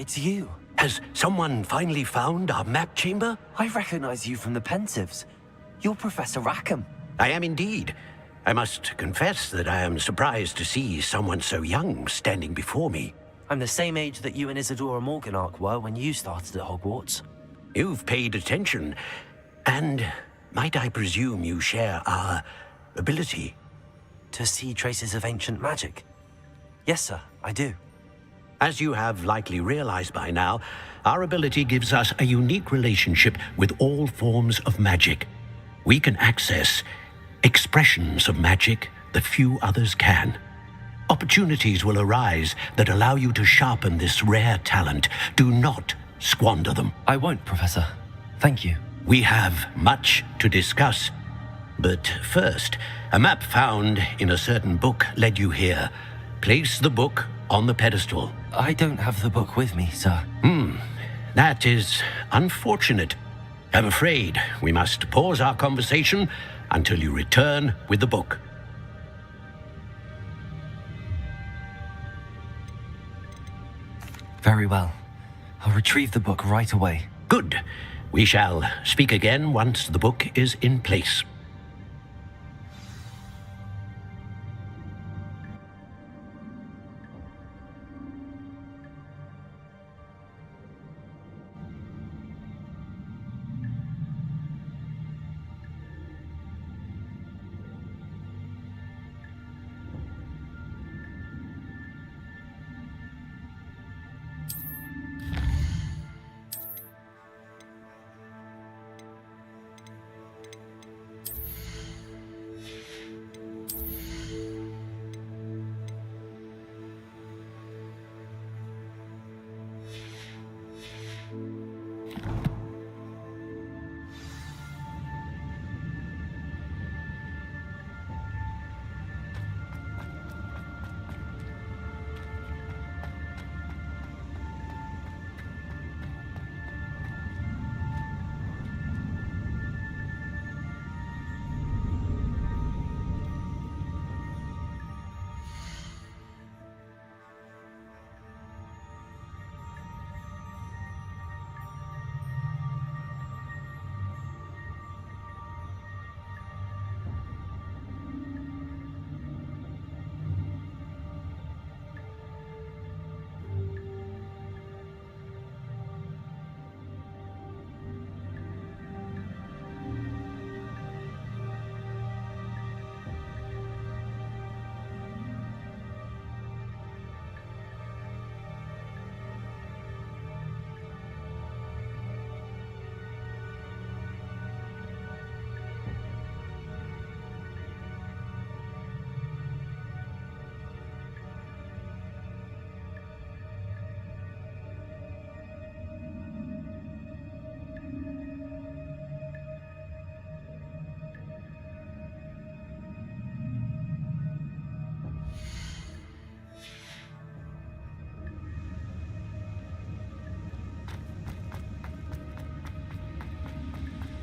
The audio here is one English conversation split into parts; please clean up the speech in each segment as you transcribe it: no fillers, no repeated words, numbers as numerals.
it's you. Has someone finally found our map chamber? I recognize you from the Pensives. You're Professor Rackham. I am indeed. I must confess that I am surprised to see someone so young standing before me. I'm the same age that you and Isadora Morganach were when you started at Hogwarts. You've paid attention, and might I presume you share our ability? To see traces of ancient magic? Yes, sir, I do. As you have likely realized by now, our ability gives us a unique relationship with all forms of magic. We can access expressions of magic that few others can. Opportunities will arise that allow you to sharpen this rare talent. Do not squander them. I won't, Professor. Thank you. We have much to discuss. But first, a map found in a certain book led you here. Place the book on the pedestal. I don't have the book with me, sir. That is unfortunate. I'm afraid we must pause our conversation until you return with the book. Very well. I'll retrieve the book right away. Good. We shall speak again once the book is in place.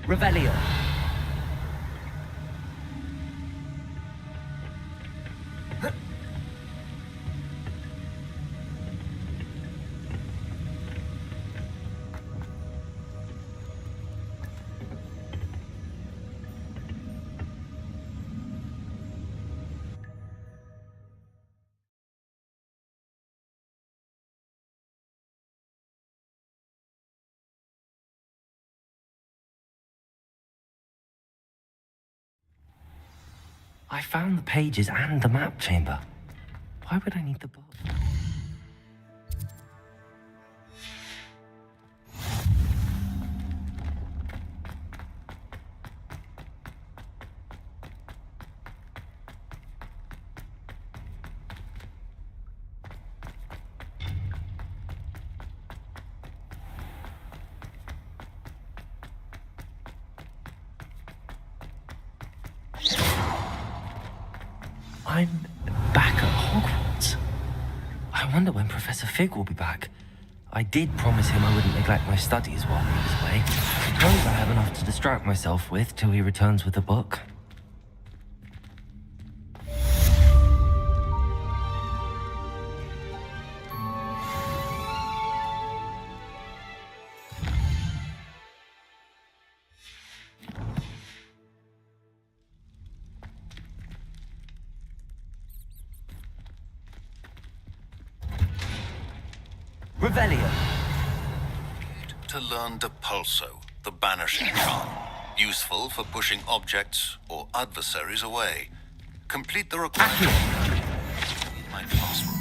Revelio. I found the pages and the map chamber. Why would I need the book? I'm back at Hogwarts. I wonder when Professor Fig will be back. I did promise him I wouldn't neglect my studies while he was away. I suppose I have enough to distract myself with till he returns with the book. Revelio. To learn Depulso, the banishing charm. Useful for pushing objects or adversaries away. Complete the requirement. In my classroom.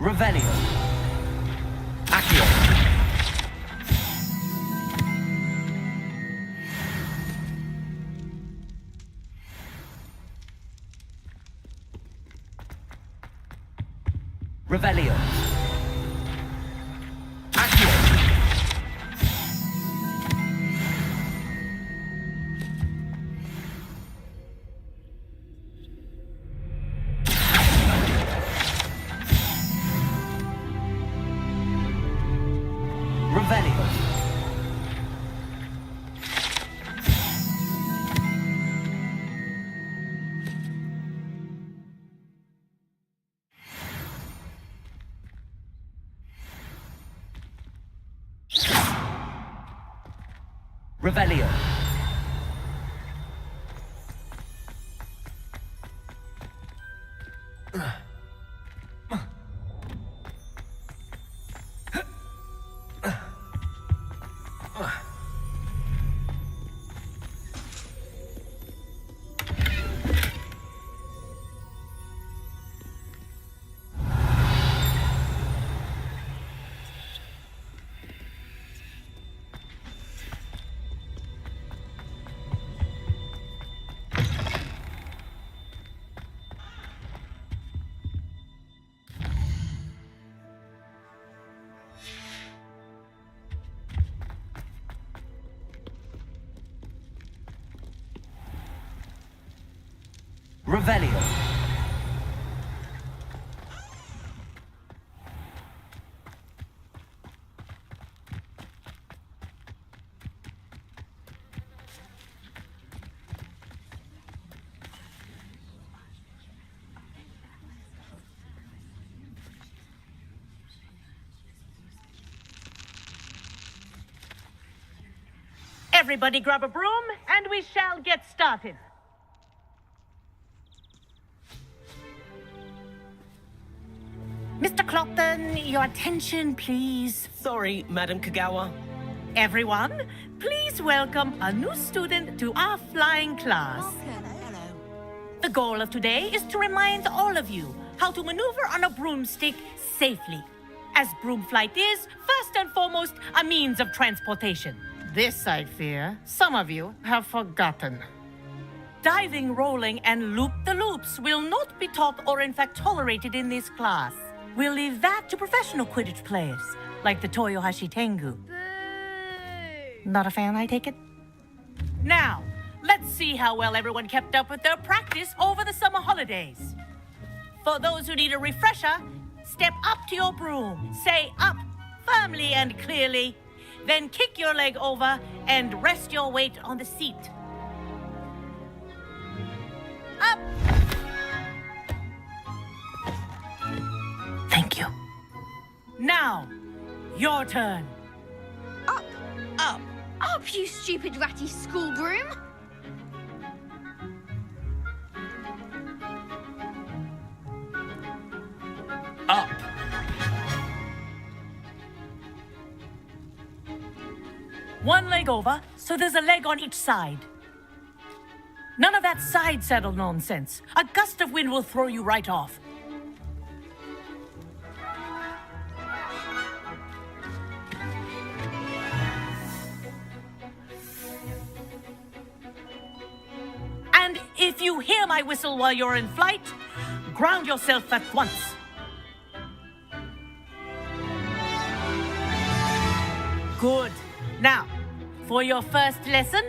Revelio. Accio. Revelio. Accio. Revelio. Revelio. Revelio. Everybody grab a broom, and we shall get started. Mr. Clopton, your attention, please. Sorry, Madam Kagawa. Everyone, please welcome a new student to our flying class. The goal of today is to remind all of you how to maneuver on a broomstick safely, as broom flight is, first and foremost, a means of transportation. This, I fear, some of you have forgotten. Diving, rolling, and loop-the-loops will not be taught or in fact tolerated in this class. We'll leave that to professional Quidditch players, like the Toyohashi Tengu. Not a fan, I take it? Now, let's see how well everyone kept up with their practice over the summer holidays. For those who need a refresher, step up to your broom. Say up, firmly and clearly. Then kick your leg over and rest your weight on the seat. Up! Thank you. Now, your turn. Up, Up. up, you stupid ratty school broom. Up. One leg over, so there's a leg on each side. None of that side saddle nonsense. A gust of wind will throw you right off. And if you hear my whistle while you're in flight, ground yourself at once. Good. Now, for your first lesson,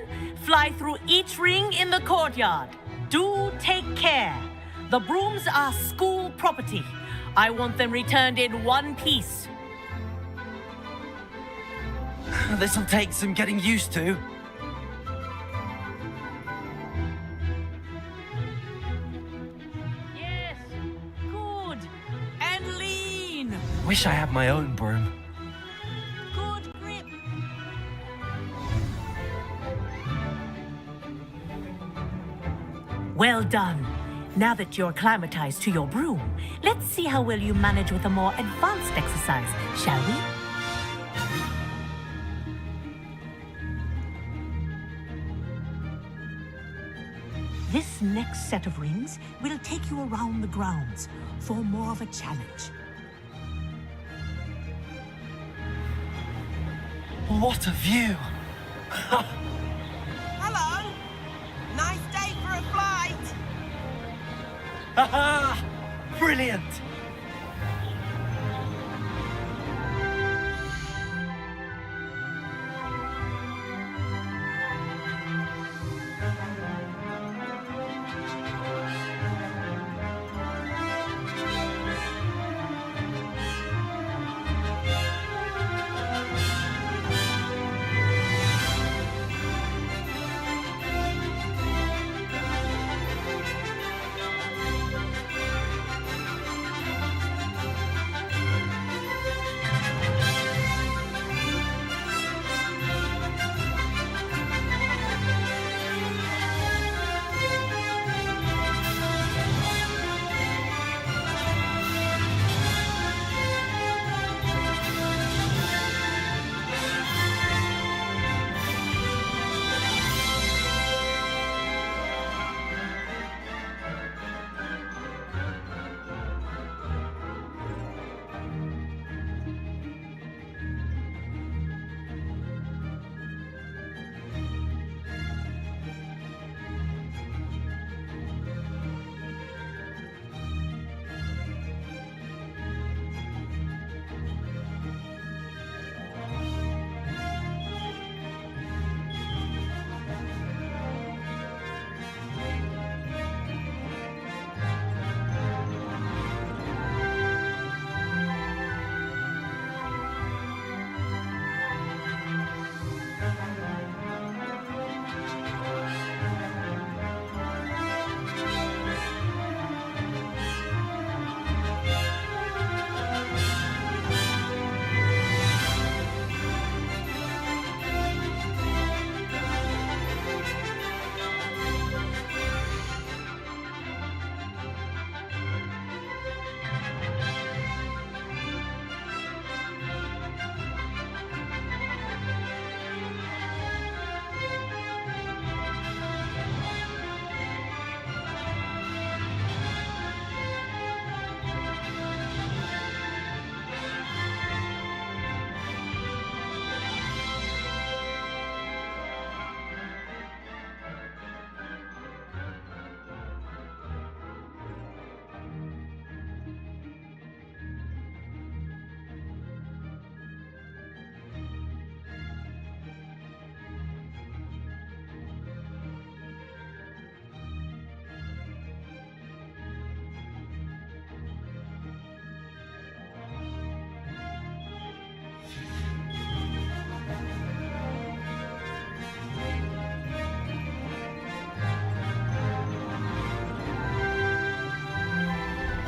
fly through each ring in the courtyard. Do take care. The brooms are school property. I want them returned in one piece. This'll take some getting used to. Yes. Good. And lean. Wish I had my own broom. Good grip. Well done. Now that you're acclimatized to your broom, let's see how well you manage with a more advanced exercise, shall we? This next set of rings will take you around the grounds for more of a challenge. What a view! Hello. Nice day for a flight. Haha! Brilliant!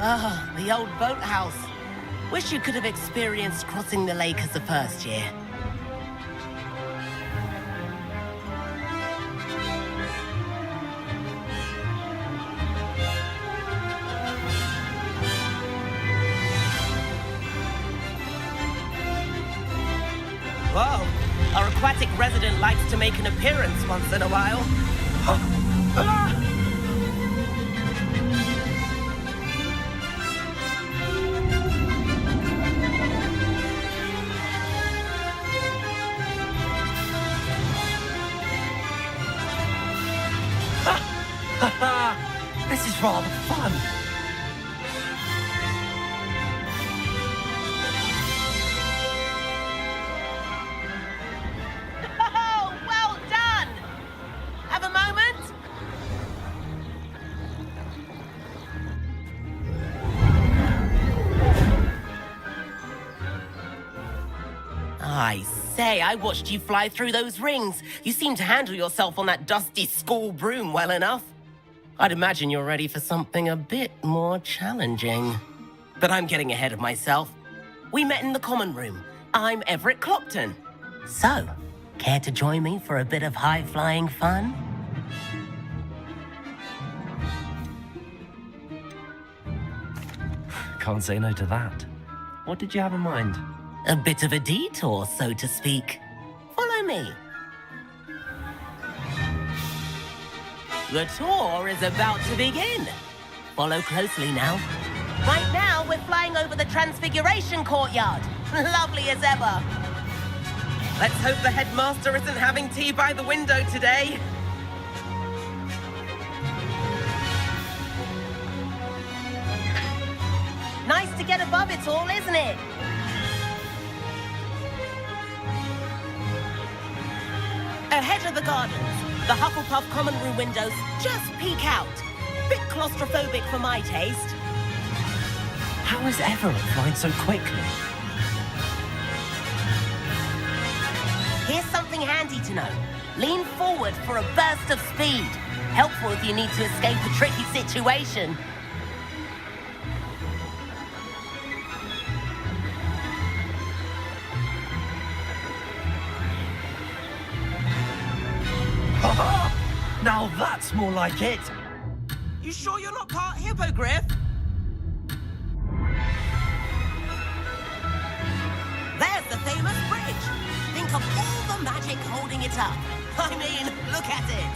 Ah, the old boathouse. Wish you could have experienced crossing the lake as the first year. Whoa, our aquatic resident likes to make an appearance once in a while. This is rather fun. Oh, well done! Have a moment? I say, I watched you fly through those rings. You seem to handle yourself on that dusty school broom well enough. I'd imagine you're ready for something a bit more challenging. But I'm getting ahead of myself. We met in the common room. I'm Everett Clopton. So, care to join me for a bit of high-flying fun? Can't say no to that. What did you have in mind? A bit of a detour, so to speak. Follow me. The tour is about to begin. Follow closely now. Right now, we're flying over the Transfiguration Courtyard. Lovely as ever. Let's hope the headmaster isn't having tea by the window today. Nice to get above it all, isn't it? Ahead of the gardens, the Hufflepuff common room windows just peek out. Bit claustrophobic for my taste. How is Everett flying so quickly? Here's something handy to know. Lean forward for a burst of speed. Helpful if you need to escape a tricky situation. Now that's more like it. You sure you're not part hippogriff? There's the famous bridge. Think of all the magic holding it up. I mean, look at it.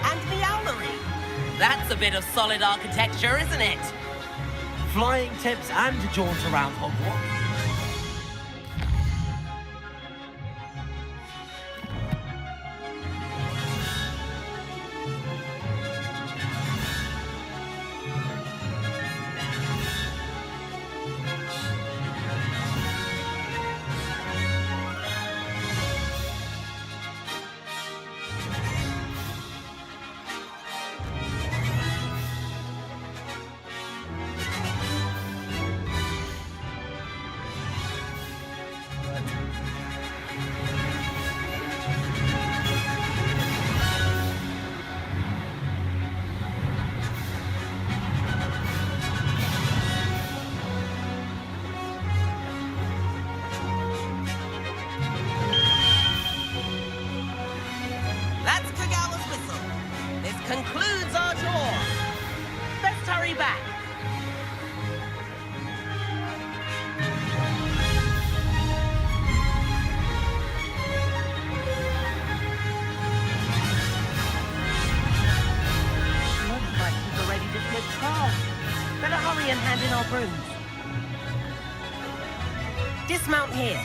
And the owlery. That's a bit of solid architecture, isn't it? Flying tips and a jaunt around Hogwarts. Concludes our tour. Let's hurry back. Looks like people are ready to flip cars. Better hurry and hand in our brooms. Dismount here.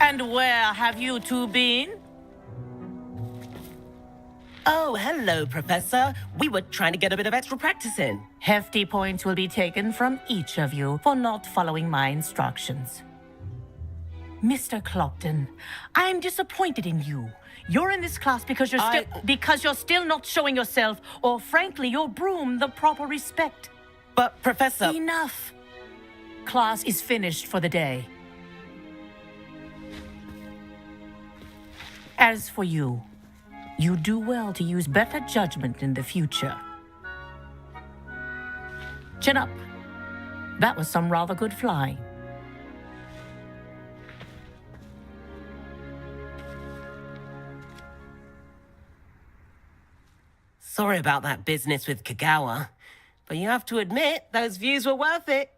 And where have you two been? Oh, hello, Professor. We were trying to get a bit of extra practice in. Hefty points will be taken from each of you for not following my instructions. Mr. Clopton, I'm disappointed in you. You're in this class because you're still not showing yourself, or frankly, your broom, the proper respect. But, Professor... Enough. Class is finished for the day. As for you, you do well to use better judgment in the future. Chin up. That was some rather good flying. Sorry about that business with Kagawa, but you have to admit, those views were worth it.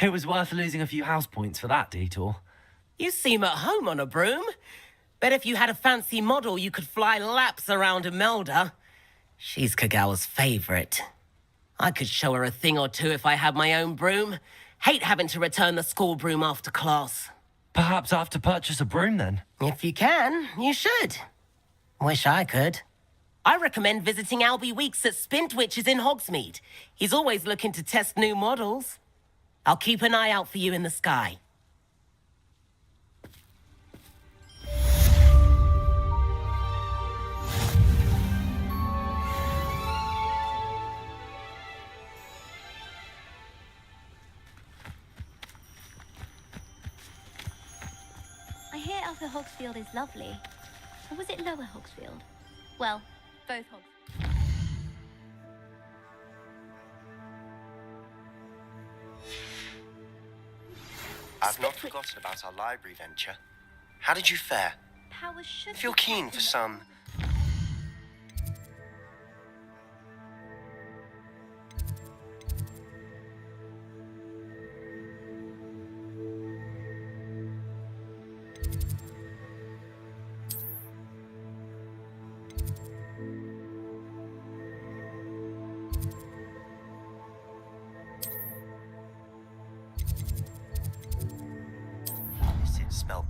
It was worth losing a few house points for that detour. You seem at home on a broom. Bet if you had a fancy model, you could fly laps around Imelda. She's Kagawa's favorite. I could show her a thing or two if I had my own broom. Hate having to return the school broom after class. Perhaps I have to purchase a broom then. If you can, you should. Wish I could. I recommend visiting Albie Weeks at Spintwitches in Hogsmeade. He's always looking to test new models. I'll keep an eye out for you in the sky. I hear Upper Hogsfield is lovely. Or was it Lower Hogsfield? Well, both Hogs. I've not forgotten about our library venture. How did you fare? Powers should If you're be keen for some... Smell.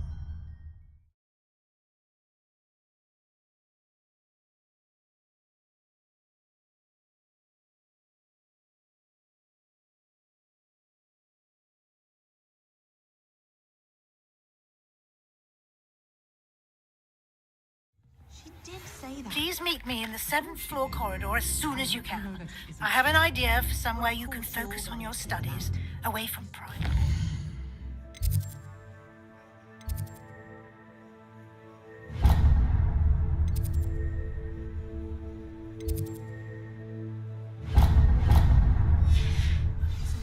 She did say that. Please meet me in the 7th floor corridor as soon as you can. I have an idea for somewhere you can focus on your studies, away from Prime.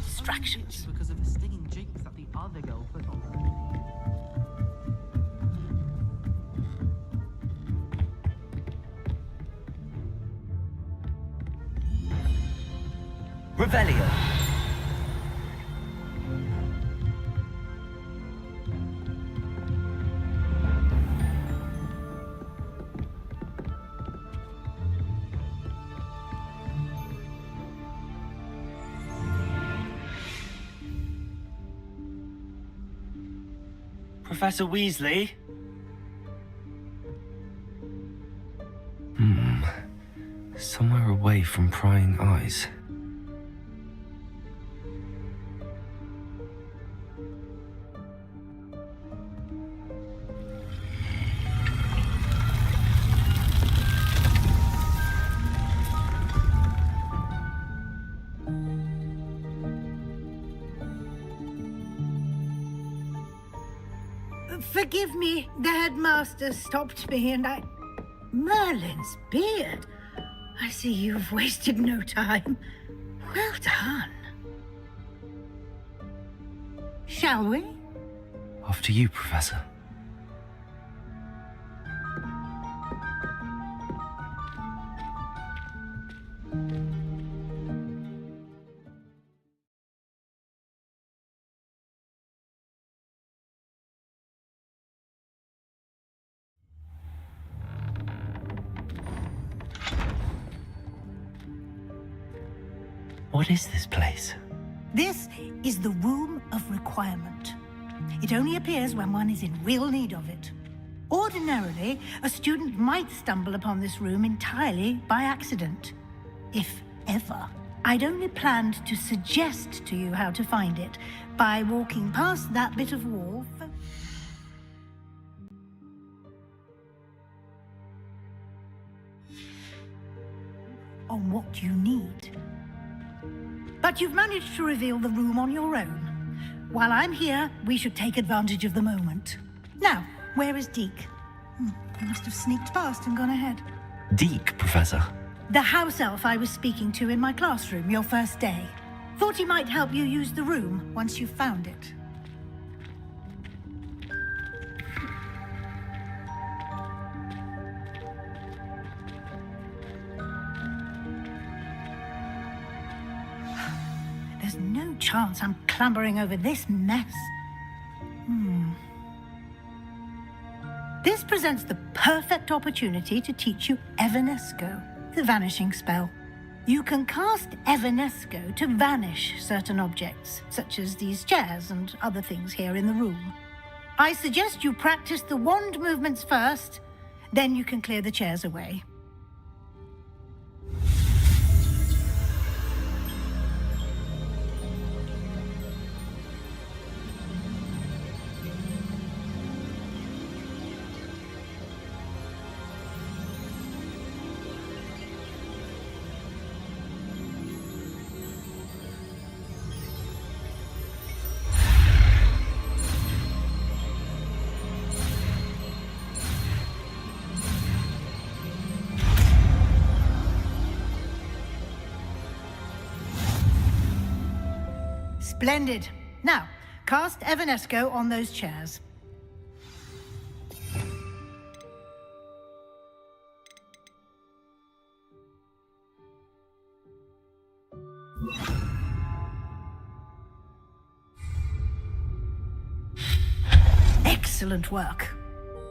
Distractions. Because of a stinging jinx that the other girl put on her. Revelio. Professor Weasley? Somewhere away from prying eyes. Forgive me, the headmaster stopped me and I... Merlin's beard. I see you've wasted no time. Well done. Shall we? After you, Professor. What is this place? This is the Room of Requirement. It only appears when one is in real need of it. Ordinarily, a student might stumble upon this room entirely by accident. If ever. I'd only planned to suggest to you how to find it by walking past that bit of wall. On what you need. But you've managed to reveal the room on your own. While I'm here, we should take advantage of the moment. Now, where is Deke? He must have sneaked past and gone ahead. Deke, Professor. The house elf I was speaking to in my classroom your first day. Thought he might help you use the room once you've found it. There's no chance I'm clambering over this mess. This presents the perfect opportunity to teach you Evanesco, the vanishing spell. You can cast Evanesco to vanish certain objects, such as these chairs and other things here in the room. I suggest you practice the wand movements first, then you can clear the chairs away. Splendid. Now, cast Evanesco on those chairs. Excellent work.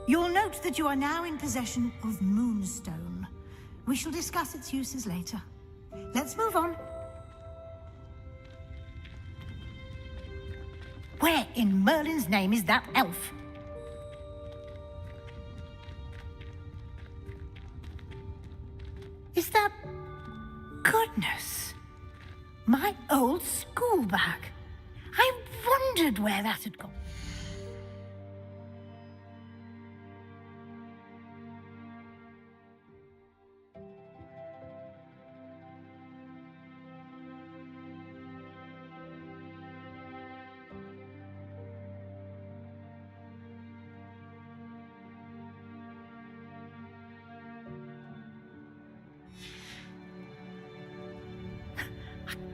You'll note that you are now in possession of Moonstone. We shall discuss its uses later. Let's move on. Where in Merlin's name is that elf? Is that... Goodness. My old school bag. I wondered where that had gone.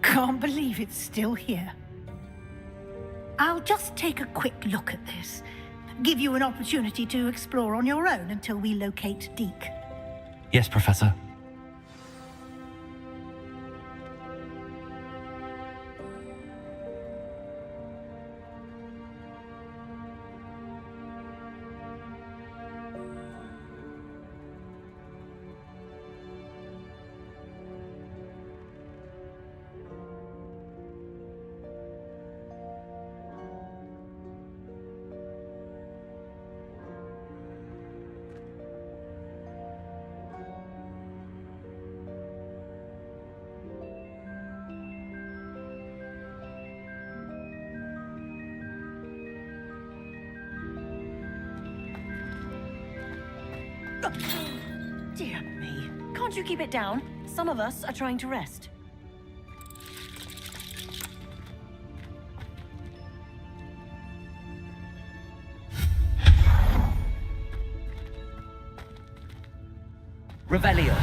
Can't believe it's still here. I'll just take a quick look at this. Give you an opportunity to explore on your own until we locate Deke. Yes, Professor. Dear me. Can't you keep it down? Some of us are trying to rest. Revelio.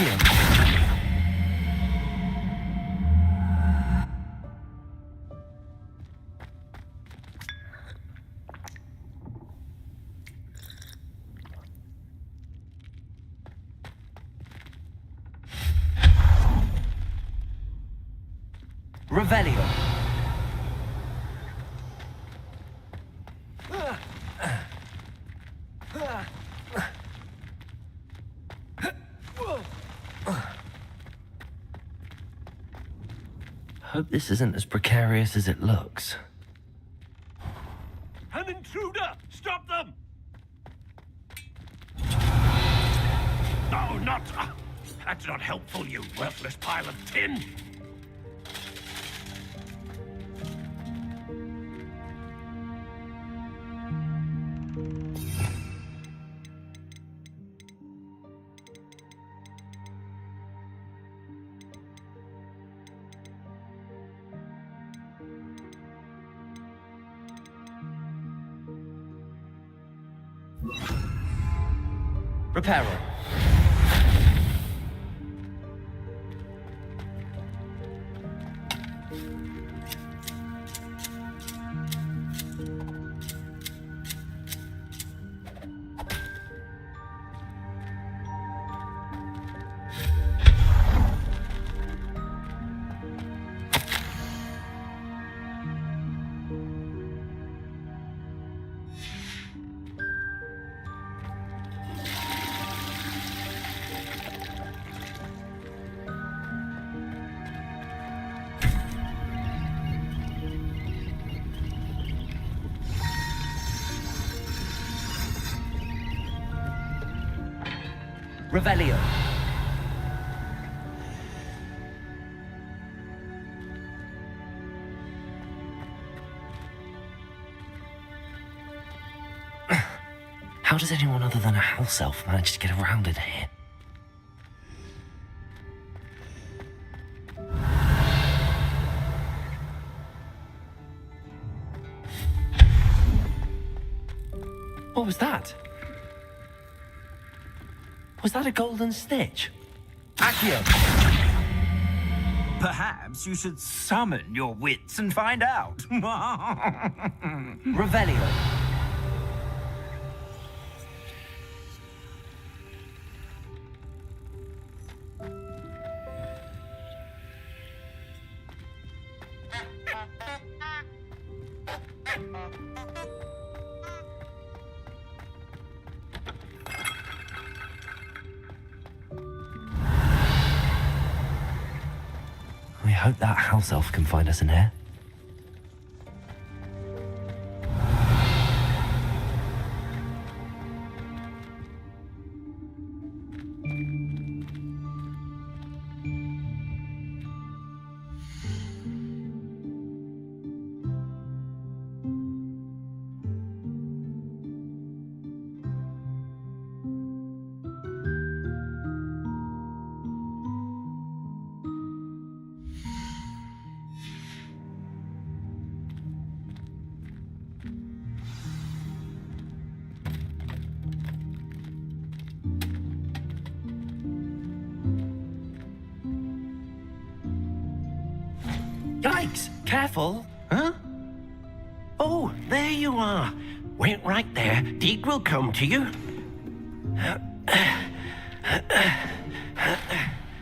Accio. Revelio. Hope this isn't as precarious as it looks. An intruder! Stop them! No, not... that's not helpful, you worthless pile of tin! Reparo. Revelio. How does anyone other than a house elf manage to get around in here? What was that? Was that a golden stitch? Accio! Perhaps you should summon your wits and find out. Revelio. I hope that house elf can find us in here. Yikes! Careful! Huh? Oh, there you are. Wait right there. Deke will come to you.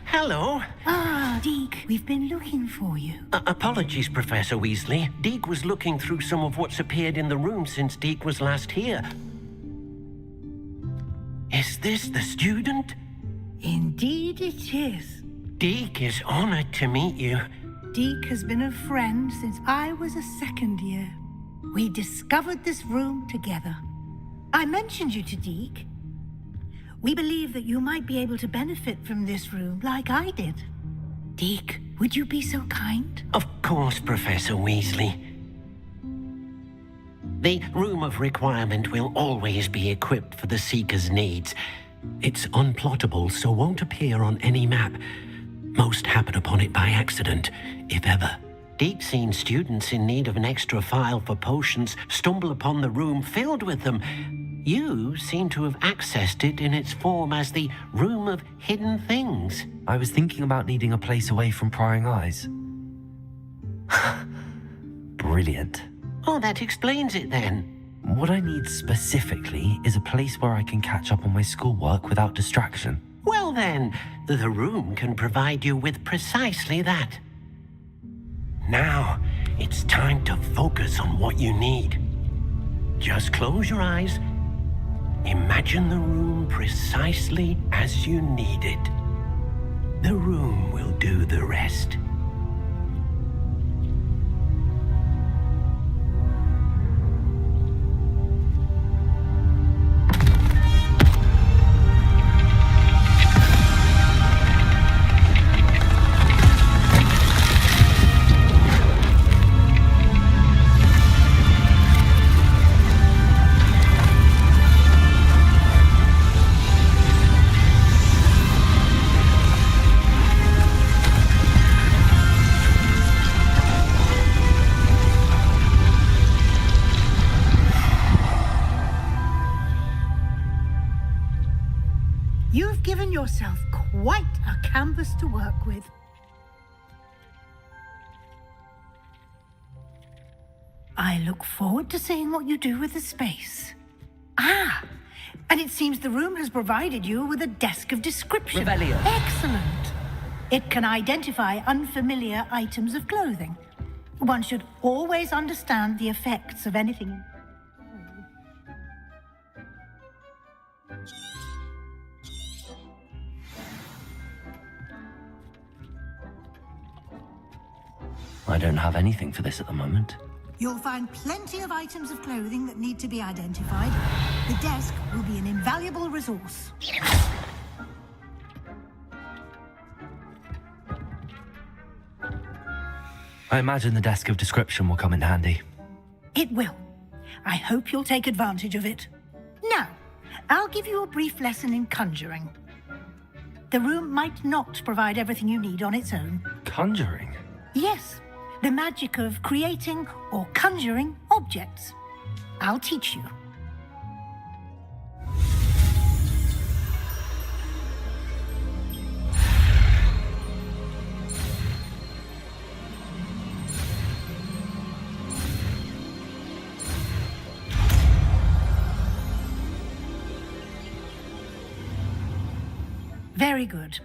Hello. Ah, Deke, we've been looking for you. Apologies, Professor Weasley. Deke was looking through some of what's appeared in the room since Deke was last here. Is this the student? Indeed it is. Deke is honored to meet you. Deke has been a friend since I was a second year. We discovered this room together. I mentioned you to Deke. We believe that you might be able to benefit from this room like I did. Deke, would you be so kind? Of course, Professor Weasley. The Room of Requirement will always be equipped for the Seeker's needs. It's unplottable, so won't appear on any map. Most happen upon it by accident, if ever. Deke's seen students in need of an extra file for potions stumble upon the room filled with them, You seem to have accessed it in its form as the Room of Hidden Things. I was thinking about needing a place away from prying eyes. Brilliant. Oh, that explains it then. What I need specifically is a place where I can catch up on my schoolwork without distraction. Well then, the room can provide you with precisely that. Now, it's time to focus on what you need. Just close your eyes. Imagine the room precisely as you need it. The room will do the rest. You've given yourself quite a canvas to work with. I look forward to seeing what you do with the space. Ah, and it seems the room has provided you with a desk of description. Revelio. Excellent. It can identify unfamiliar items of clothing. One should always understand the effects of anything. I don't have anything for this at the moment. You'll find plenty of items of clothing that need to be identified. The desk will be an invaluable resource. I imagine the desk of description will come in handy. It will. I hope you'll take advantage of it. Now, I'll give you a brief lesson in conjuring. The room might not provide everything you need on its own. Conjuring? Yes, the magic of creating or conjuring objects. I'll teach you. Very good.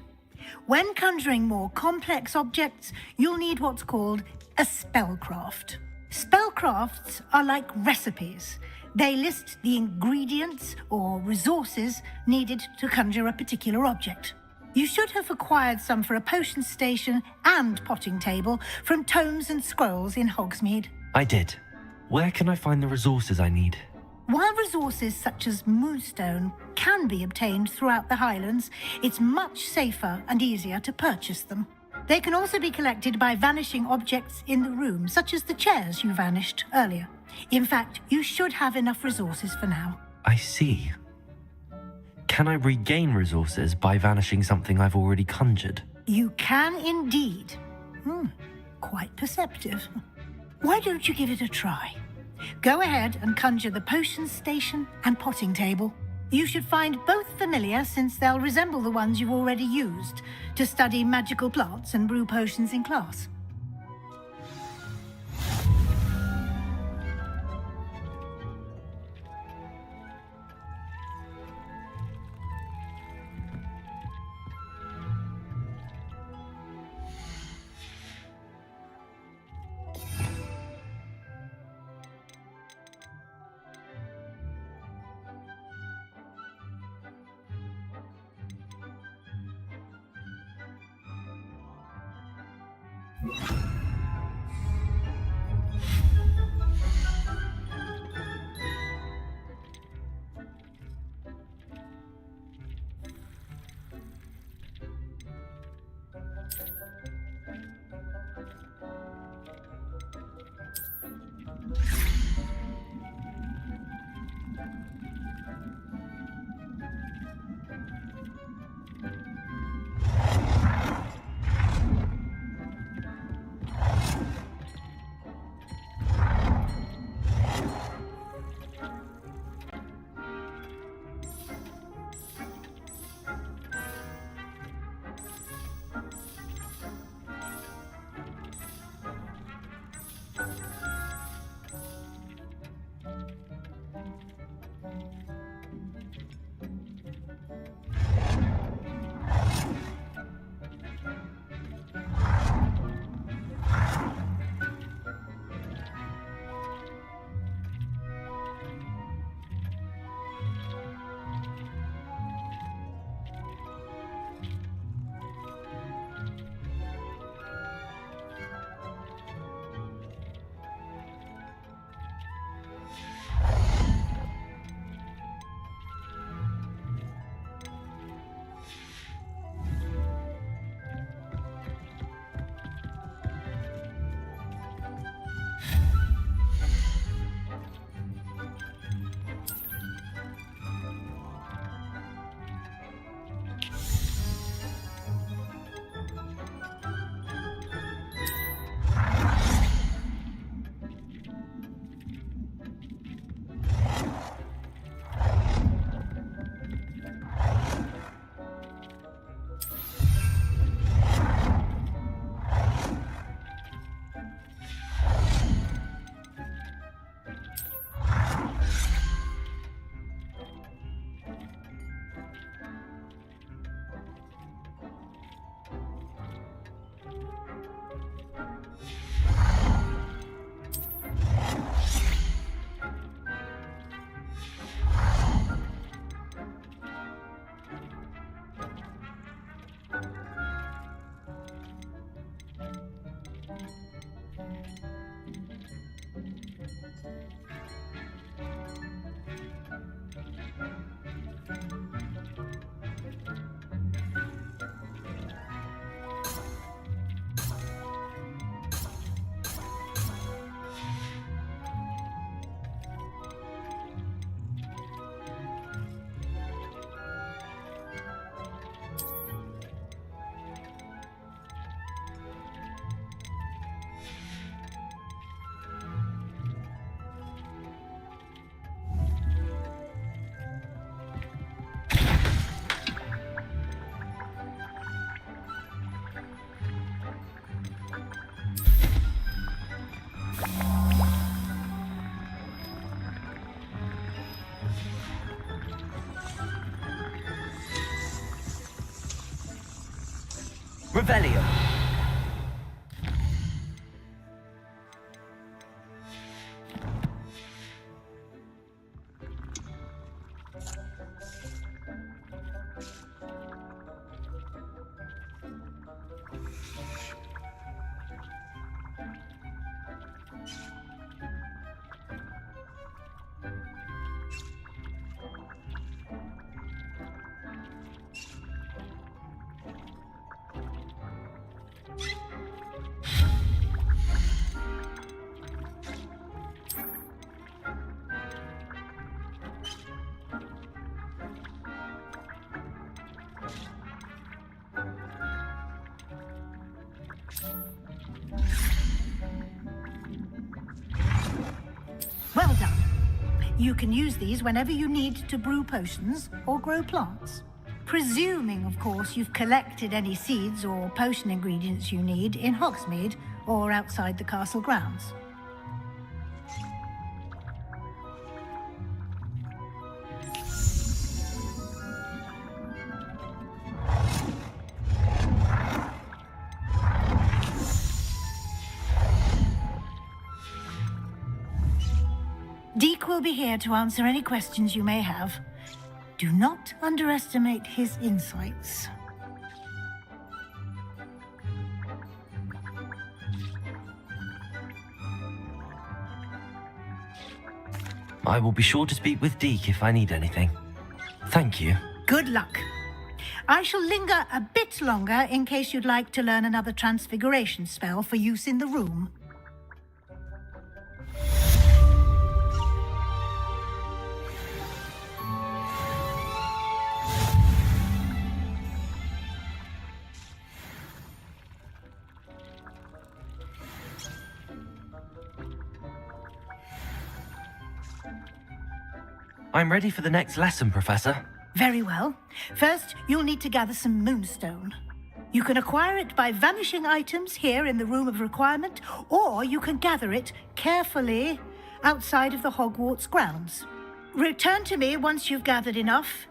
When conjuring more complex objects, you'll need what's called a spellcraft. Spellcrafts are like recipes. They list the ingredients or resources needed to conjure a particular object. You should have acquired some for a potion station and potting table from tomes and scrolls in Hogsmeade. I did. Where can I find the resources I need? While resources such as moonstone can be obtained throughout the Highlands, it's much safer and easier to purchase them. They can also be collected by vanishing objects in the room, such as the chairs you vanished earlier. In fact, you should have enough resources for now. I see. Can I regain resources by vanishing something I've already conjured? You can indeed. Quite perceptive. Why don't you give it a try? Go ahead and conjure the potion station and potting table. You should find both familiar, since they'll resemble the ones you've already used to study magical plants and brew potions in class. Revelio. Well done. You can use these whenever you need to brew potions or grow plants. Presuming, of course, you've collected any seeds or potion ingredients you need in Hogsmeade or outside the castle grounds. Deke will be here to answer any questions you may have. Do not underestimate his insights. I will be sure to speak with Deke if I need anything. Thank you. Good luck. I shall linger a bit longer in case you'd like to learn another transfiguration spell for use in the room. I'm ready for the next lesson, Professor. Very well. First, you'll need to gather some moonstone. You can acquire it by vanishing items here in the Room of Requirement, or you can gather it carefully outside of the Hogwarts grounds. Return to me once you've gathered enough.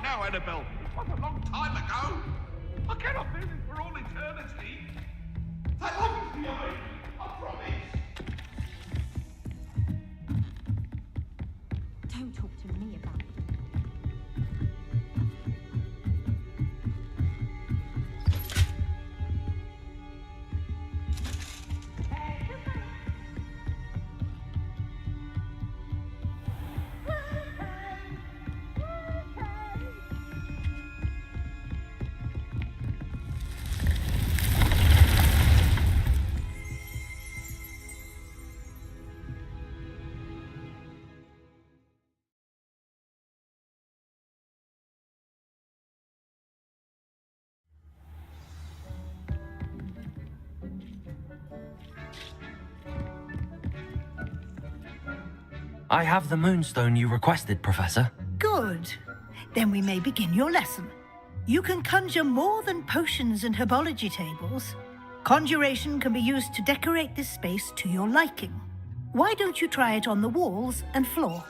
Now, Annabelle, what a long time ago! I cannot bear this for all eternity! That obviously I promise! Don't talk to me about it. I have the moonstone you requested, Professor. Good. Then we may begin your lesson. You can conjure more than potions and herbology tables. Conjuration can be used to decorate this space to your liking. Why don't you try it on the walls and floor?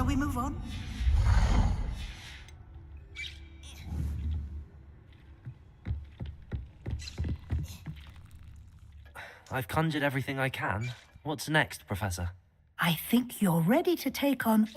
Shall we move on? I've conjured everything I can. What's next, Professor? I think you're ready to take on